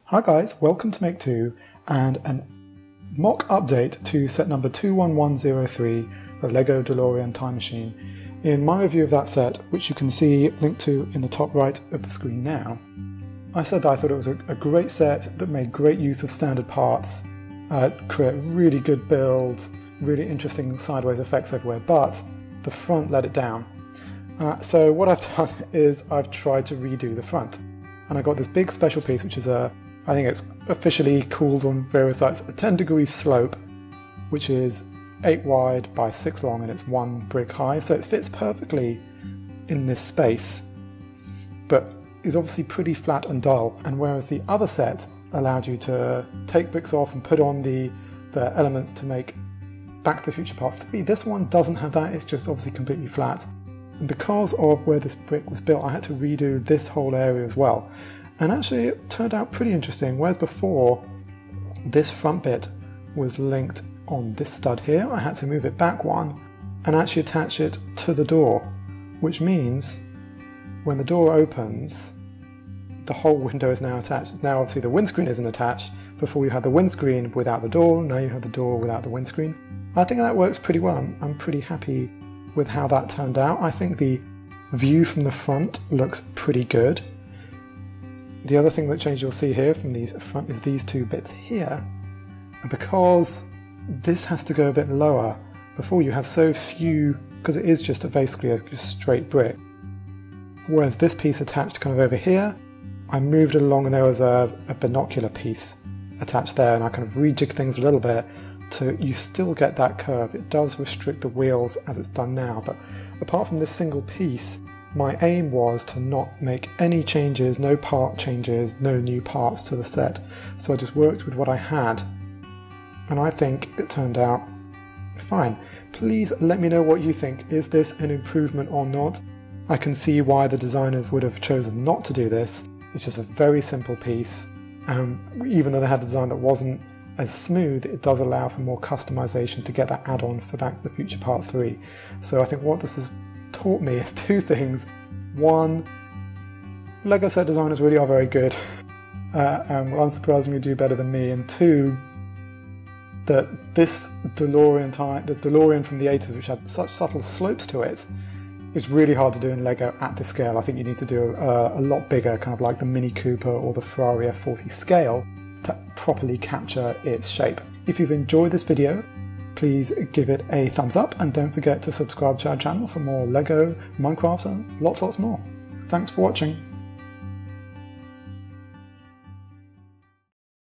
Hi guys, welcome to Make 2 and a mock update to set number 21103, the LEGO Delorean Time Machine. In my review of that set, which you can see linked to in the top right of the screen now, I said that I thought it was a great set that made great use of standard parts, create really good build, really interesting sideways effects everywhere, but the front let it down. So what I've done is I've tried to redo the front. And I got this big special piece, which is I think it's officially called on various sites, a 10-degree slope, which is 8 wide by 6 long and it's 1 brick high. So it fits perfectly in this space, but is obviously pretty flat and dull. And whereas the other set allowed you to take bricks off and put on the elements to make Back to the Future Part 3, this one doesn't have that, it's just obviously completely flat. And because of where this brick was built, I had to redo this whole area as well. And actually it turned out pretty interesting, whereas before this front bit was linked on this stud here, I had to move it back one and actually attach it to the door, which means when the door opens, the whole window is now attached. It's now obviously the windscreen isn't attached. Before you had the windscreen without the door, now you have the door without the windscreen. I think that works pretty well. I'm pretty happy with how that turned out. I think the view from the front looks pretty good. The other thing that changed you'll see here from these front is these two bits here. And because this has to go a bit lower, before you have so few, because it is just basically a straight brick. Whereas this piece attached kind of over here, I moved it along and there was a binocular piece attached there, and I kind of rejigged things a little bit to you still get that curve. It does restrict the wheels as it's done now, but apart from this single piece, my aim was to not make any changes, no part changes, no new parts to the set. So I just worked with what I had, and I think it turned out fine. Please let me know what you think. Is this an improvement or not? I can see why the designers would have chosen not to do this. It's just a very simple piece, and even though they had a design that wasn't as smooth, it does allow for more customization to get that add-on for Back to the Future Part 3. So I think what this has taught me is two things. One, LEGO set designers really are very good and will unsurprisingly do better than me. And two, that this DeLorean the DeLorean from the 80s, which had such subtle slopes to it, is really hard to do in LEGO at this scale. I think you need to do a lot bigger, kind of like the Mini Cooper or the Ferrari F40 scale, to properly capture its shape. If you've enjoyed this video, please give it a thumbs up and don't forget to subscribe to our channel for more LEGO, Minecraft and lots more. Thanks for watching.